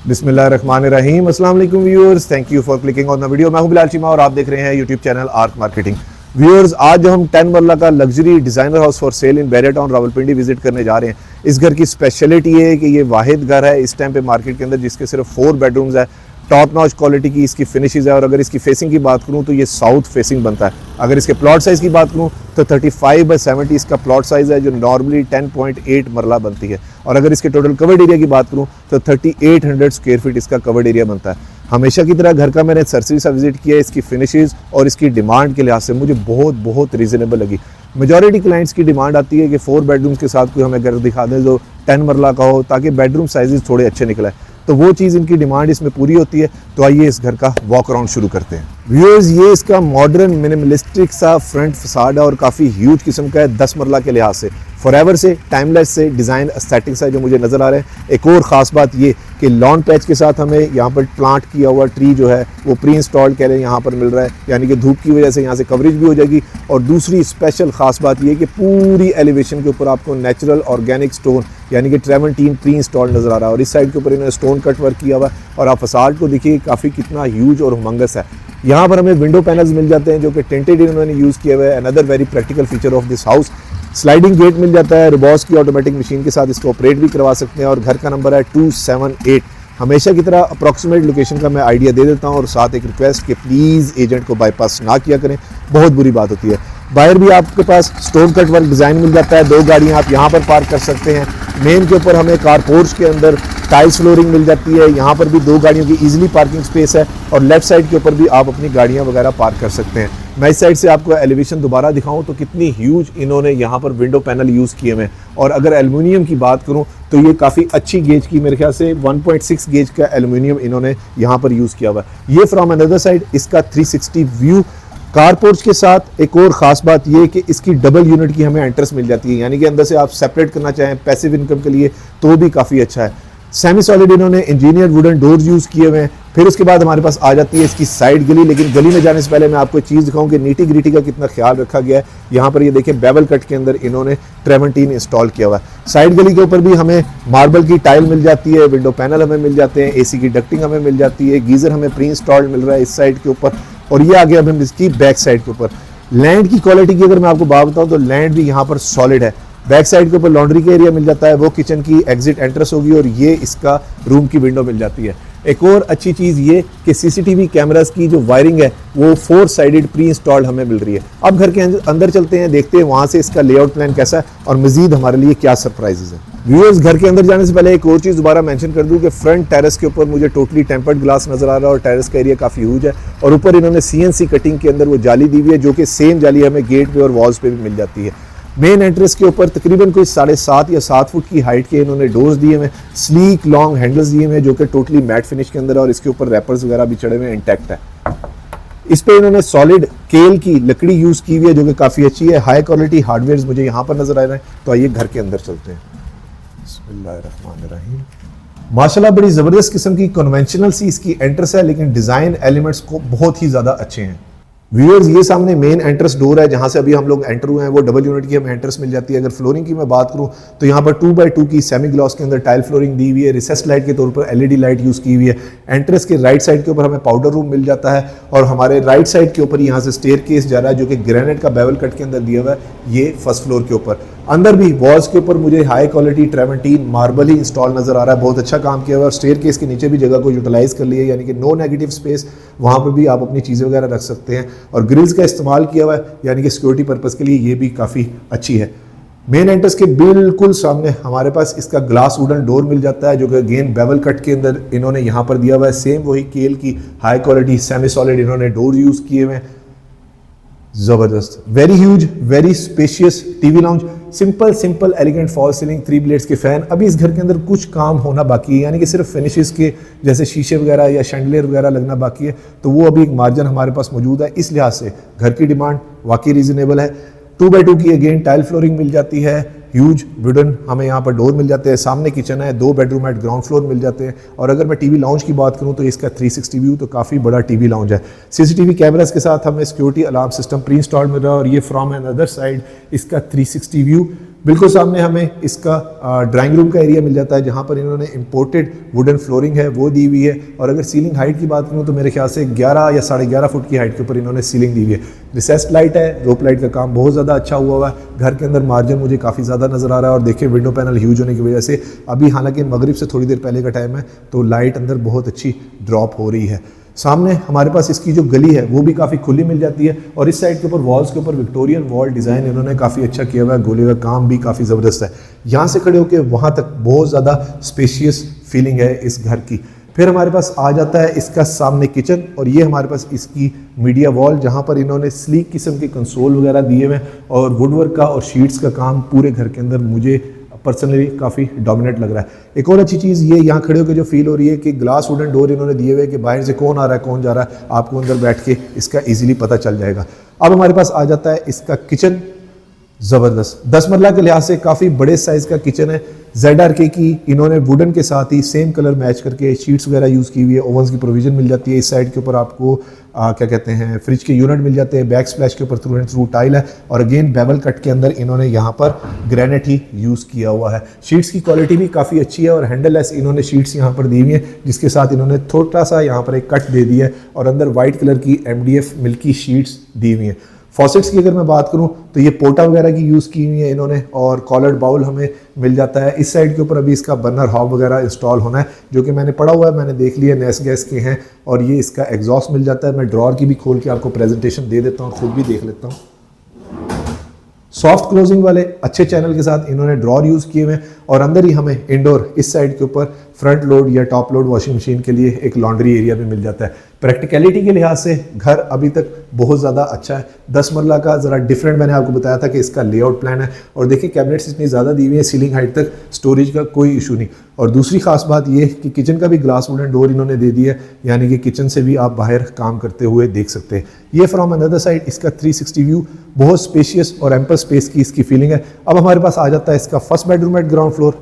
बिस्मिल्लाहिर्रहमानिर्रहीम। अस्सलाम वालेकुम viewers, thank you for clicking on the video. मैं हूं बिलाल चीमा और आप देख रहे हैं YouTube channel Ark marketing. Viewers, आज हम 10 मरला का luxury designer house for sale in Bahria town Rawalpindi visit करने जा रहे हैं। इस घर की स्पेशलिटी है कि ये वाहिद घर है इस टाइम पे मार्केट के अंदर जिसके सिर्फ 4 बेडरूम्स है। टॉप नॉच क्वालिटी की इसकी फिनिशेस है और अगर इसकी फेसिंग की बात करूं तो ये साउथ फेसिंग बनता है। अगर इसके प्लॉट साइज़ की बात करूं तो 35/70 इसका प्लॉट साइज़ है जो नॉर्मली 10.8 मरला बनती है। और अगर इसके टोटल कवर्ड एरिया की बात करूं तो 3800 स्क्वायर फीट इसका कवर्ड एरिया बनता है। हमेशा की तरह घर का मैंने सरसरी सा विजिट किया। इसकी फिनिशेस और इसकी डिमांड के लिहाज से मुझे बहुत रीज़नेबल लगी। मेजॉरिटी क्लाइंट्स की डिमांड आती है कि 4 बेडरूम्स के साथ कोई हमें घर दिखा दें जो 10 मरला का हो ताकि बेडरूम साइजेस थोड़े अच्छे निकले, तो वो चीज़ इनकी डिमांड इसमें पूरी होती है। तो आइए इस घर का वॉक अराउंड शुरू करते हैं। व्यूअर्स, ये इसका मॉडर्न मिनिमलिस्टिक सा फ्रंट फसाड है और काफ़ी ह्यूज किस्म का है 10 मरला के लिहाज से। फॉरएवर से, टाइमलेस से, डिज़ाइन एस्थेटिक्स है जो मुझे नज़र आ रहे हैं। एक और ख़ास बात ये कि लॉन पैच के साथ हमें यहाँ पर प्लांट किया हुआ ट्री जो है वो प्री इंस्टॉल्ड कह रहे हैं यहाँ पर मिल रहा है, यानी कि धूप की वजह से यहाँ से कवरेज भी हो जाएगी। और दूसरी स्पेशल ख़ास बात ये कि पूरी एलिवेशन के ऊपर आपको नेचुरल ऑर्गेनिक स्टोन यानी कि ट्रेवंटीन प्री इंस्टॉल्ड नज़र आ रहा है। और इस साइड के ऊपर इन्होंने स्टोन कट वर्क किया हुआ है और आप फसाड को देखिए काफ़ी कितना ह्यूज और हुमंगस है। यहाँ पर हमें विंडो पैनल्स मिल जाते हैं जो कि टेंटेड इन्होंने यूज़ किया हुआ है। Another very practical feature of this house. Sliding gate मिल जाता है, रोबॉस की ऑटोमेटिक मशीन के साथ इसको ऑपरेट भी करवा सकते हैं। और घर का नंबर है 278। हमेशा की तरह अप्रॉक्सीमेट लोकेशन का मैं आइडिया दे देता हूँ और साथ एक रिक्वेस्ट कि प्लीज़ एजेंट को बाईपास ना किया करें, बहुत बुरी बात होती है। बाहर भी आपके पास स्टोन कट वर्क डिज़ाइन मिल जाता है। 2 गाड़ियाँ आप यहाँ पर पार्क कर सकते हैं। मेन के ऊपर हमें कार पोर्च के अंदर टाइल्स फ्लोरिंग मिल जाती है। यहाँ पर भी 2 गाड़ियों की ईजिली पार्किंग स्पेस है और लेफ्ट साइड के ऊपर भी आप अपनी गाड़ियाँ वगैरह पार्क कर सकते हैं। मैं इस साइड से आपको एलिवेशन दोबारा दिखाऊं तो कितनी ह्यूज इन्होंने यहाँ पर विंडो पैनल यूज़ किए हुए हैं। और अगर एल्युमिनियम की बात करूँ तो ये काफ़ी अच्छी गेज की, मेरे ख्याल से 1.6 गेज का एल्युमिनियम इन्होंने यहाँ पर यूज़ किया हुआ है। ये फ्रॉम अनदर साइड इसका 360 व्यू। कारपोर्च के साथ एक और ख़ास बात ये कि इसकी डबल यूनिट की हमें एंट्रेंस मिल जाती है, यानी कि अंदर से आप सेपरेट करना चाहें पैसिव इनकम के लिए तो भी काफ़ी अच्छा है। सेमी सॉलिड इन्होंने इंजीनियर वुडन डोर्स यूज़ किए हुए हैं। फिर उसके बाद हमारे पास आ जाती है इसकी साइड गली। लेकिन गली में जाने से पहले मैं आपको एक चीज़ दिखाऊं कि नीटी ग्रिटी का कितना ख्याल रखा गया है। यहाँ पर ये देखिए बेवल कट के अंदर इन्होंने ट्रेवंटीन इंस्टॉल किया हुआ है। साइड गली के ऊपर भी हमें मार्बल की टाइल मिल जाती है, विंडो पैनल हमें मिल जाते हैं, AC की डक्टिंग हमें मिल जाती है, गीज़र हमें प्री इंस्टॉल्ड मिल रहा है इस साइड के ऊपर। और ये आ गया हम इसकी बैक साइड के ऊपर। लैंड की क्वालिटी की अगर मैं आपको बात बताऊँ तो लैंड भी यहाँ पर सॉलिड है। बैक साइड के ऊपर लॉन्ड्री का एरिया मिल जाता है, वो किचन की एग्जिट एंट्रेंस होगी और ये इसका रूम की विंडो मिल जाती है। एक और अच्छी चीज़ ये कि CCTV कैमरास की जो वायरिंग है वो 4 साइडेड प्री इंस्टॉल्ड हमें मिल रही है। अब घर के अंदर चलते हैं, देखते हैं वहाँ से इसका लेआउट प्लान कैसा है और मजीद हमारे लिए क्या सरप्राइजेज है। व्यूअर्स, घर के अंदर जाने से पहले एक और चीज़ दोबारा मेंशन कर दूं कि फ्रंट टेरेस के ऊपर मुझे टोटली टेम्पर्ड ग्लास नज़र आ रहा है और टेरेस का एरिया काफ़ी ह्यूज है। और ऊपर इन्होंने CNC कटिंग के अंदर वो जाली दी हुई है जो कि सेम जाली हमें गेट पे और वॉल्स पे भी मिल जाती है। मेन एंट्रेंस के ऊपर तकरीबन कोई 7.5 या 7 फुट की हाइट के इन्होंने डोर्स दिए हुए, स्लीक लॉन्ग हैंडल्स दिए हुए जो कि टोटली मैट फिनिश के अंदर है और इसके ऊपर रैपर्स वगैरह भी चढ़े हुए इंटैक्ट है। इस पे इन्होंने सॉलिड केल की लकड़ी यूज़ की हुई है जो कि काफ़ी अच्छी है। हाई क्वालिटी हार्डवेयर मुझे यहाँ पर नजर आ रहे हैं। तो आइए घर के अंदर चलते हैं। बिस्मिल्लाहिर्रहमानिर्रहीम। माशाल्लाह बड़ी ज़बरदस्त किस्म की कन्वेंशनल सी इसकी एंट्रेंस है, लेकिन डिज़ाइन एलिमेंट्स को बहुत ही ज़्यादा अच्छे हैं। व्यूअर्स, ये सामने मेन एंट्रेंस डोर है जहाँ से अभी हम लोग एंटर हुए हैं, वो डबल यूनिट की हमें एंट्रेंस मिल जाती है। अगर फ्लोरिंग की मैं बात करूँ तो यहाँ पर 2x2 की सेमी ग्लॉस के अंदर टाइल फ्लोरिंग दी हुई है। रिसेस लाइट के तौर पर LED लाइट यूज़ की हुई है। एंट्रेंस के राइट साइड के ऊपर हमें पाउडर रूम मिल जाता है और हमारे राइट साइड के ऊपर यहाँ से स्टेयर केस जा रहा है जो कि ग्रेनाइट का बेवल कट के अंदर दिया हुआ है, ये फर्स्ट फ्लोर के ऊपर। अंदर भी वॉल्स के ऊपर मुझे हाई क्वालिटी ट्रेवंटीन मार्बल ही इंस्टॉल नजर आ रहा है, बहुत अच्छा काम किया हुआ है। और स्टेयर केस के नीचे भी जगह को यूटिलाइज कर लिया, यानी कि नो नेगेटिव स्पेस, वहाँ पर भी आप अपनी चीज़ें वगैरह रख सकते हैं। और ग्रिल्स का इस्तेमाल किया हुआ है, यानी कि सिक्योरिटी पर्पज़ के लिए ये भी काफ़ी अच्छी है। मेन एंट्रेंस के बिल्कुल सामने हमारे पास इसका ग्लास वुडन डोर मिल जाता है जो कि अगेन बेवल कट के अंदर इन्होंने यहाँ पर दिया हुआ है। सेम वही केल की हाई क्वालिटी सेमी सॉलिड इन्होंने डोर यूज़ किए हुए हैं। ज़बरदस्त, very huge, very spacious TV lounge, simple elegant fall ceiling, 3 blades के फैन। अभी इस घर के अंदर कुछ काम होना बाकी है, यानी कि सिर्फ फिनिशेस के जैसे शीशे वगैरह या शैंडलियर वगैरह लगना बाकी है। तो वो अभी एक मार्जिन हमारे पास मौजूद है। इस लिहाज से घर की डिमांड वाकई रीजनेबल है। 2x2 की अगेन टाइल फ्लोरिंग मिल जाती है। ह्यूज वुडन हमें यहाँ पर डोर मिल जाते हैं। सामने किचन है, 2 bedroom eight ground flour mill जाते हैं। और अगर मैं टीवी लाउंज की बात करूँ तो इसका 360 व्यू तो काफ़ी बड़ा टीवी लाउंज है। CCTV कैमरास के साथ हमें security alarm system pre installed मिल रहा है। और ये फ्रॉम अनदर साइड इसका 360 व्यू बिल्कुल सामने हमें इसका ड्राइंग रूम का एरिया मिल जाता है जहाँ पर इन्होंने इंपोर्टेड वुडन फ्लोरिंग है वो दी हुई है। और अगर सीलिंग हाइट की बात करूँ तो मेरे ख्याल से 11 या 11.5 फुट की हाइट के ऊपर इन्होंने सीलिंग दी हुई है। रिसेस्ड लाइट है, रोप लाइट का काम बहुत ज़्यादा अच्छा हुआ है। घर के अंदर मार्जिन मुझे काफ़ी ज़्यादा नज़र आ रहा है और देखिए विंडो पैनल ह्यूज होने की वजह से अभी हालांकि मगरिब से थोड़ी देर पहले का टाइम है तो लाइट अंदर बहुत अच्छी ड्रॉप हो रही है। सामने हमारे पास इसकी जो गली है वो भी काफ़ी खुली मिल जाती है और इस साइड के ऊपर वॉल्स के ऊपर विक्टोरियन वॉल डिज़ाइन इन्होंने काफ़ी अच्छा किया हुआ है। गोले का काम भी काफ़ी ज़बरदस्त है। यहाँ से खड़े होकर वहाँ तक बहुत ज़्यादा स्पेशियस फीलिंग है इस घर की। फिर हमारे पास आ जाता है इसका सामने किचन और ये हमारे पास इसकी मीडिया वॉल जहाँ पर इन्होंने स्लीक किस्म के कंसोल वगैरह दिए हुए हैं और वुडवर्क का और शीट्स का काम पूरे घर के अंदर मुझे पर्सनली काफ़ी डोमिनेट लग रहा है। एक और अच्छी चीज़ ये यहाँ खड़े होकर जो फील हो रही है कि ग्लास वुडन डोर इन्होंने दिए हुए कि बाहर से कौन आ रहा है कौन जा रहा है आपको अंदर बैठ के इसका इजीली पता चल जाएगा। अब हमारे पास आ जाता है इसका किचन। ज़बरदस्त 10 मरला के लिहाज से काफ़ी बड़े साइज़ का किचन है। ZRK की इन्होंने वुडन के साथ ही सेम कलर मैच करके शीट्स वगैरह यूज़ की हुई है। ओवंस की प्रोविज़न मिल जाती है। इस साइड के ऊपर आपको क्या कहते हैं फ्रिज के यूनिट मिल जाते हैं। बैक स्प्लैश के ऊपर थ्रू एंड थ्रू टाइल है और अगेन बेवल कट के अंदर इन्होंने यहाँ पर ग्रेनाइट ही यूज़ किया हुआ है। शीट्स की क्वालिटी भी काफ़ी अच्छी है और हैंडल लेस इन्होंने शीट्स यहाँ पर दी हुई है जिसके साथ इन्होंने थोड़ा सा यहाँ पर एक कट दे दिया है और अंदर वाइट कलर की MDF मिल्की शीट्स दी हुई हैं। फॉसेट्स की अगर मैं बात करूं तो ये पोटा वगैरह की यूज़ की हुई है इन्होंने और कॉलर्ड बाउल हमें मिल जाता है। इस साइड के ऊपर अभी इसका बर्नर हॉब वगैरह इंस्टॉल होना है जो कि मैंने पढ़ा हुआ है, मैंने देख लिया नेस गैस के हैं और ये इसका एग्जॉस्ट मिल जाता है। मैं ड्रॉर की भी खोल के आपको प्रेजेंटेशन दे देता हूँ, खुद भी देख लेता हूँ। सॉफ्ट क्लोजिंग वाले अच्छे चैनल के साथ इन्होंने ड्रॉर यूज़ किए हुए हैं और अंदर ही हमें इंडोर इस साइड के ऊपर फ्रंट लोड या टॉप लोड वॉशिंग मशीन के लिए एक लॉन्ड्री एरिया भी मिल जाता है। प्रैक्टिकलिटी के लिहाज से घर अभी तक बहुत ज़्यादा अच्छा है। 10 मरला का ज़रा डिफरेंट मैंने आपको बताया था कि इसका लेआउट प्लान है और देखिए कैबिनेट्स इतनी ज़्यादा दी हुई है, सीलिंग हाइट तक स्टोरेज का कोई इशू नहीं। और दूसरी खास बात ये कि किचन का भी ग्लास वुडन डोर इन्होंने दे दिया है यानी कि किचन से भी आप बाहर काम करते हुए देख सकते हैं। ये फ्रॉम अनदर साइड इसका 360 व्यू, बहुत स्पेशियस और एम्पल स्पेस की इसकी फीलिंग है। अब हमारे पास आ जाता है इसका first bedroom eight ground floor.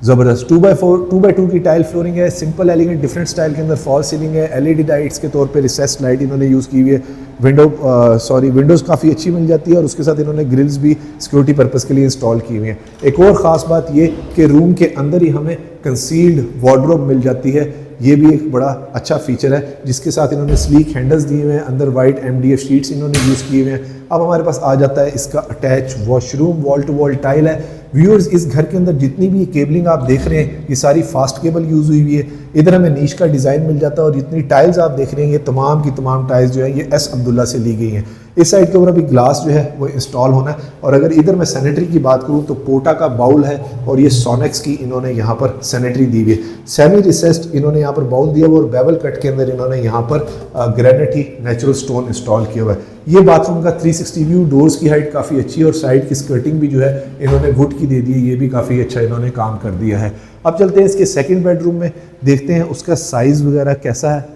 ज़बरदस्त 2x2 की टाइल फ्लोरिंग है, सिंपल एलिगेंट डिफरेंट स्टाइल के अंदर फॉल सीलिंग है। LED लाइट्स के तौर पे रिसेस्ड लाइट इन्होंने यूज़ की हुई है। विंडोज़ काफ़ी अच्छी मिल जाती है और उसके साथ इन्होंने ग्रिल्स भी सिक्योरिटी पर्पज़ के लिए इंस्टॉल की हुई हैं। एक और ख़ास बात ये कि रूम के अंदर ही हमें कंसील्ड वार्डरोब मिल जाती है। ये भी एक बड़ा अच्छा फीचर है जिसके साथ इन्होंने स्लीक हैंडल्स दिए हुए हैं। अंदर वाइट MDF शीट्स इन्होंने यूज़ किए हुए हैं। अब हमारे पास आ जाता है इसका attach washroom, wall to wall tile है। व्यूअर्स इस घर के अंदर जितनी भी केबलिंग आप देख रहे हैं ये सारी फास्ट केबल यूज़ हुई हुई है। इधर हमें नीश का डिज़ाइन मिल जाता है और जितनी टाइल्स आप देख रहे हैं ये तमाम की तमाम टाइल्स जो है ये S अब्दुल्ला से ली गई हैं। इस साइड के ऊपर अभी ग्लास जो है वो इंस्टॉल होना है। और अगर इधर मैं सैनिटरी की बात करूँ तो पोटा का बाउल है और ये सोनेक्स की इन्होंने यहाँ पर सैनिटरी दी हुई है। सेमी रिसेस्ड इन्होंने यहाँ पर बाउल दिया हुआ और बेवल कट के अंदर इन्होंने यहाँ पर ग्रेनाइट ही नेचुरल स्टोन इंस्टॉल किया हुआ है। ये बाथरूम का 360 व्यू, डोर्स की हाइट काफ़ी अच्छी है और साइड की स्कर्टिंग भी जो है इन्होंने वुड की दे दी है। ये भी काफ़ी अच्छा इन्होंने काम कर दिया है। अब चलते हैं इसके सेकंड बेडरूम में, देखते हैं उसका साइज़ वगैरह कैसा है।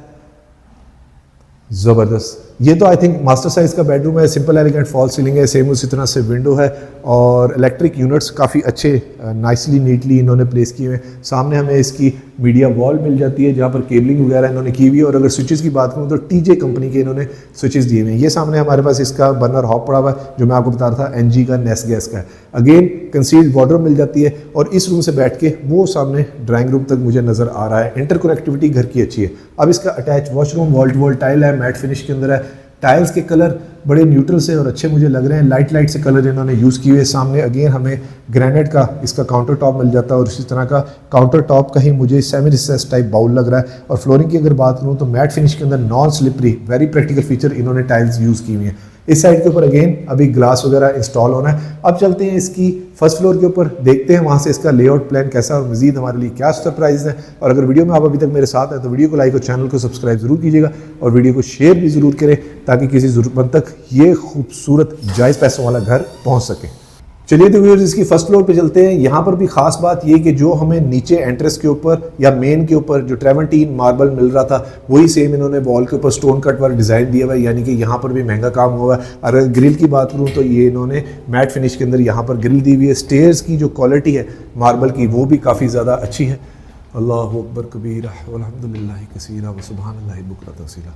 ज़बरदस्त, ये तो आई थिंक मास्टर साइज़ का बेडरूम है। सिंपल एलिगेंट फॉल सीलिंग है, सेम उसी तरह से विंडो है और इलेक्ट्रिक यूनिट्स काफ़ी अच्छे नाइसली नीटली इन्होंने प्लेस किए हुए हैं। सामने हमें इसकी मीडिया वॉल मिल जाती है जहाँ पर केबलिंग वगैरह इन्होंने की हुई है। और अगर स्विचेस की बात करूँ तो TJ कंपनी के इन्होंने स्विचेस दिए हुए हैं। ये सामने हमारे पास इसका बर्नर हॉब पड़ा हुआ है जो मैं आपको बता रहा था NG का नेस गैस का है। अगेन कंसील्ड वार्डरोब मिल जाती है और इस रूम से बैठ के वो सामने ड्राइंग रूम तक मुझे नज़र आ रहा है। इंटर कनेक्टिविटी घर की अच्छी है। अब इसका attach washroom, wall to wall tile है, मैट फिनिश के अंदर है। टाइल्स के कलर बड़े न्यूट्रल से और अच्छे मुझे लग रहे हैं। लाइट से कलर इन्होंने यूज़ किए हुए। सामने अगेन हमें ग्रेनाइट का इसका काउंटर टॉप मिल जाता है और इसी तरह का काउंटर टॉप का ही मुझे सेमी रिसेस टाइप बाउल लग रहा है। और फ्लोरिंग की अगर बात करूँ तो मैट फिनिश के अंदर non slippery very practical feature इन्होंने टाइल्स यूज़ की हुई हैं। इस साइड के ऊपर अगेन अभी ग्लास वगैरह इंस्टॉल होना है। अब चलते हैं इसकी फर्स्ट फ्लोर के ऊपर, देखते हैं वहाँ से इसका लेआउट प्लान कैसा और मजीद हमारे लिए क्या सरप्राइज है। और अगर वीडियो में आप अभी तक मेरे साथ हैं तो वीडियो को लाइक और चैनल को सब्सक्राइब जरूर कीजिएगा और वीडियो को शेयर भी ज़रूर करें ताकि किसी ज़रूरतमंद तक ये खूबसूरत जायज़ पैसों वाला घर पहुँच सके। चलिए तो व्यूअर्स इसकी फर्स्ट फ्लोर पे चलते हैं। यहाँ पर भी खास बात ये कि जो हमें नीचे एंट्रेंस के ऊपर या मेन के ऊपर जो ट्रेवेंटीन मार्बल मिल रहा था वही सेम इन्होंने वॉल के ऊपर स्टोन कट वाला डिज़ाइन दिया हुआ है, यानी कि यहाँ पर भी महंगा काम हुआ है। अगर ग्रिल की बात करूँ तो ये इन्होंने मैट फिनिश के अंदर यहाँ पर ग्रिल दी हुई है। स्टेयर्स की जो क्वालिटी है मार्बल की वो भी काफ़ी ज़्यादा अच्छी है। अल्लाहु अकबर कबीरा वल्हम्दुलिल्लाहि कसीरा व सुब्हानल्लाहि बुकरतन वअसीला।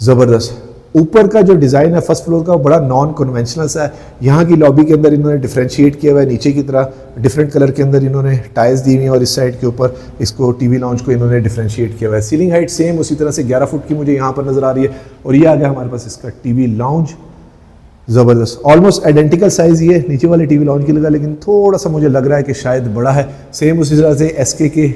ज़बरदस्त। ऊपर का जो डिज़ाइन है फर्स्ट फ्लोर का बड़ा नॉन कन्वेंशनल सा है। यहाँ की लॉबी के अंदर इन्होंने डिफरेंशिएट किया हुआ है, नीचे की तरह डिफरेंट कलर के अंदर इन्होंने टाइल्स दी हुई हैं और इस साइड के ऊपर इसको टीवी लाउंज को इन्होंने डिफरेंशिएट किया हुआ है। सीलिंग हाइट सेम उसी तरह से 11 फुट की मुझे यहाँ पर नज़र आ रही है और ये आ गया हमारे पास इसका टीवी लाउंज, ज़बरदस्त ऑलमोस्ट आइडेंटिकल साइज़ ये नीचे वाले टीवी लाउंज की लगा, लेकिन थोड़ा सा मुझे लग रहा है कि शायद बड़ा है। सेम उसी तरह से एसके के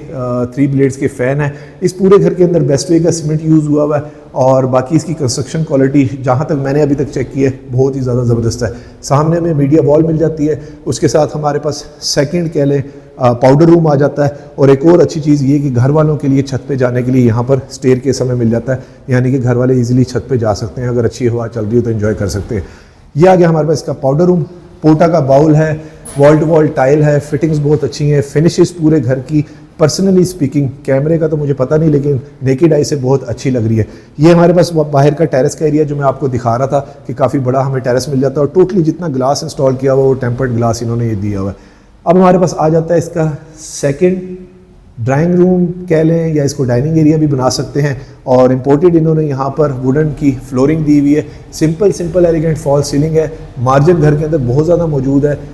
3 ब्लेड्स के फ़ैन है। इस पूरे घर के अंदर बेस्ट वे का सीमेंट यूज़ हुआ हुआ है और बाकी इसकी कंस्ट्रक्शन क्वालिटी जहाँ तक मैंने अभी तक चेक की है बहुत ही ज़्यादा ज़बरदस्त है। सामने में मीडिया वॉल मिल जाती है, उसके साथ हमारे पास सेकेंड कह लें पाउडर रूम आ जाता है और एक और अच्छी चीज़ ये कि घर वालों के लिए छत पे जाने के लिए यहाँ पर स्टेयर केस हमें मिल जाता है, यानी कि घर वाले इजीली छत पे जा सकते हैं, अगर अच्छी हवा चल रही हो तो एंजॉय कर सकते हैं। ये आ गया हमारे पास इसका पाउडर रूम, पोटा का बाउल है, वॉल टू वॉल टाइल है, फिटिंग्स बहुत अच्छी हैं, फिनिशेस पूरे घर की पर्सनली स्पीकिंग कैमरे का तो मुझे पता नहीं लेकिन नेकेड आई से बहुत अच्छी लग रही है। ये हमारे पास बाहर का टेरेस का एरिया जो मैं आपको दिखा रहा था कि काफ़ी बड़ा हमें टेरेस मिल जाता है और टोटली जितना ग्लास इंस्टॉल किया हुआ वो टेम्पर्ड ग्लास इन्होंने ये दिया हुआ है। अब हमारे पास आ जाता है इसका सेकेंड ड्राइंग रूम कह लें या इसको डाइनिंग एरिया भी बना सकते हैं और इम्पोर्टेड इन्होंने यहाँ पर वुडन की फ्लोरिंग दी हुई है। सिंपल एलिगेंट फॉल सीलिंग है, मार्जिन घर के अंदर बहुत ज़्यादा मौजूद है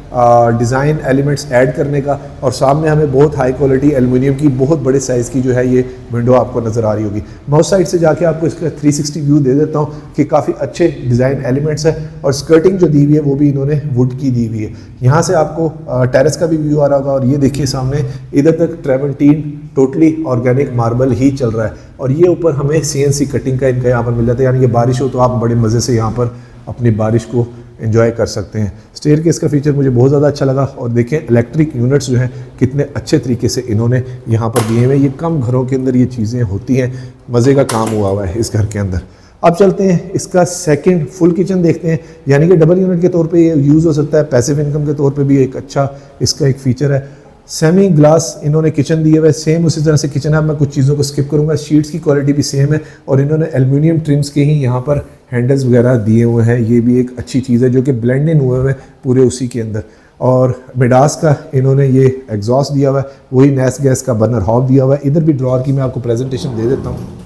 डिज़ाइन एलिमेंट्स ऐड करने का और सामने हमें बहुत हाई क्वालिटी एल्युमिनियम की बहुत बड़े साइज़ की जो है ये विंडो आपको नज़र आ रही होगी। मैं उस साइड से जाके आपको इसका 360 व्यू दे देता हूँ कि काफ़ी अच्छे डिज़ाइन एलिमेंट्स है और स्कर्टिंग जो दी हुई है वो भी इन्होंने वुड की दी हुई है। यहाँ से आपको टेरेस का भी व्यू आ रहा होगा और ये देखिए सामने इधर तक ट्रेवेंटीन टोटली ऑर्गेनिक मार्बल ही चल रहा है और ये ऊपर हमें CNC कटिंग का इनका यहाँ पर मिल जाता है, यानी कि बारिश हो तो आप बड़े मज़े से यहाँ पर अपनी बारिश को एंजॉय कर सकते हैं। स्टेयर केस का फीचर मुझे बहुत ज़्यादा अच्छा लगा और देखें इलेक्ट्रिक यूनिट्स जो हैं कितने अच्छे तरीके से इन्होंने यहाँ पर दिए हुए। ये कम घरों के अंदर ये चीज़ें होती हैं, मज़े का काम हुआ है इस घर के अंदर। अब चलते हैं इसका सेकंड फुल किचन देखते हैं, यानी कि डबल यूनिट के तौर पे ये यूज़ हो सकता है, पैसिव इनकम के तौर पे भी एक अच्छा इसका एक फ़ीचर है। सेमी ग्लास इन्होंने किचन दिए हुए, सेम उसी तरह से किचन है। मैं कुछ चीज़ों को स्किप करूँगा, शीट्स की क्वालिटी भी सेम है और इन्होंने एल्युमिनियम ट्रिम्स के ही यहाँ पर हैंडल्स वगैरह दिए हुए हैं। ये भी एक अच्छी चीज़ है जो कि ब्लेंड इन हुए हुए पूरे उसी के अंदर। और मिडास का इन्होंने ये एग्जॉस्ट दिया हुआ है, वही नैस गैस का बर्नर हॉब दिया हुआ है। इधर भी ड्रॉर की मैं आपको प्रेजेंटेशन दे देता हूँ।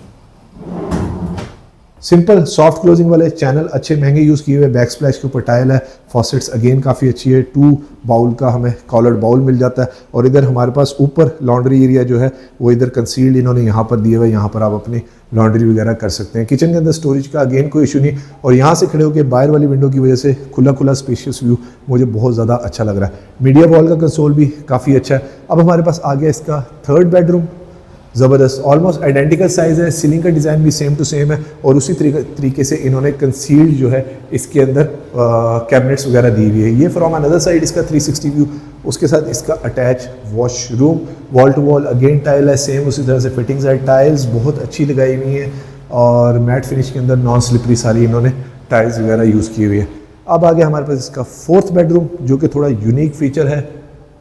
सिंपल सॉफ्ट क्लोजिंग वाले चैनल अच्छे महंगे यूज़ किए हुए, बैक स्प्लैश के ऊपर टाइल है, फॉसेट्स अगेन काफ़ी अच्छी है, 2 बाउल का हमें कॉलर्ड बाउल मिल जाता है और इधर हमारे पास ऊपर लॉन्ड्री एरिया जो है वो इधर कंसील्ड इन्होंने यहाँ पर दिए हुए, यहाँ पर आप अपनी लॉन्ड्री वगैरह कर सकते हैं। किचन के अंदर स्टोरेज का अगेन कोई इशू नहीं और यहाँ से खड़े होकर बाहर वाली विंडो की वजह से खुला स्पेशियस व्यू मुझे बहुत ज़्यादा अच्छा लग रहा है। मीडिया वॉल का कंसोल भी काफ़ी अच्छा है। अब हमारे पास आ गया इसका थर्ड बेडरूम, ज़बरदस्त ऑलमोस्ट आइडेंटिकल साइज़ है, सीलिंग का डिज़ाइन भी सेम टू सेम है और उसी तरीके से इन्होंने कंसील्ड जो है इसके अंदर कैबिनेट्स वगैरह दी हुई है। ये फ्रॉम अनदर साइड इसका 360 व्यू, उसके साथ इसका attach washroom, wall to wall again tile है, सेम उसी तरह से फिटिंग्स है। टाइल्स बहुत अच्छी लगाई हुई हैं और मैट फिनिश के अंदर नॉन स्लिपरी सारी इन्होंने टाइल्स वगैरह यूज़ की हुई है। अब आगे हमारे पास इसका फोर्थ बेडरूम जो कि थोड़ा यूनिक फीचर है,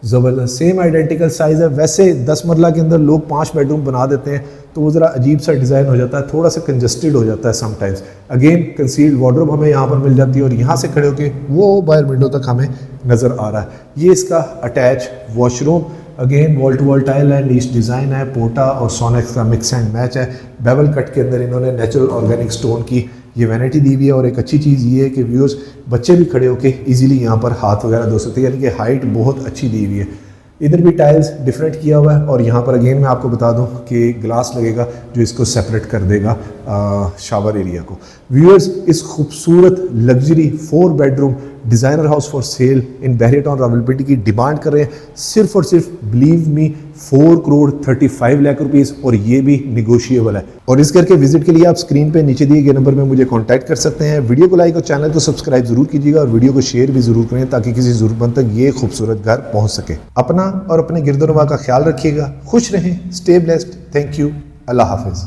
ज़बरदस्त सेम आइडेंटिकल साइज़ है। वैसे 10 मरला के अंदर लोग 5 बेडरूम बना देते हैं तो वो ज़रा अजीब सा डिज़ाइन हो जाता है, थोड़ा सा कंजस्टेड हो जाता है समटाइम्स। अगेन कंसील्ड वार्डरोब हमें यहाँ पर मिल जाती है और यहाँ से खड़े होकर वो बाहर विंडो तक हमें नज़र आ रहा है। ये इसका attach washroom, again wall to wall tile है, नीच डिज़ाइन है, पोटा और सोनेक्स का मिक्स एंड मैच है। बेवल कट के अंदर इन्होंने नेचुरल ऑर्गेनिक स्टोन की ये वैनिटी दी हुई है और एक अच्छी चीज़ ये है कि व्यूअर्स बच्चे भी खड़े होकर इजीली यहाँ पर हाथ वगैरह धो सकते हैं, यानी कि हाइट बहुत अच्छी दी हुई है। इधर भी टाइल्स डिफरेंट किया हुआ है और यहाँ पर अगेन मैं आपको बता दूं कि ग्लास लगेगा जो इसको सेपरेट कर देगा शावर एरिया को। व्यूअर्स इस खूबसूरत luxury 4 bedroom designer house for sale in Bahria town Rawalpindi की डिमांड कर रहे हैं सिर्फ और सिर्फ believe me 4 crore 35 lakh rupees और ये भी निगोशिएबल है। और इस घर के विजिट के लिए आप स्क्रीन पे नीचे दिए गए नंबर में मुझे कांटेक्ट कर सकते हैं। वीडियो को लाइक और चैनल को सब्सक्राइब जरूर कीजिएगा और वीडियो को शेयर भी जरूर करें ताकि किसी ज़रूरतमंद तक ये खूबसूरत घर पहुँच सके। अपना और अपने गिरदोनवा का ख्याल रखिएगा, खुश रहें, स्टे ब्लेस्ड, थैंक यू, अल्लाह हाफिज़।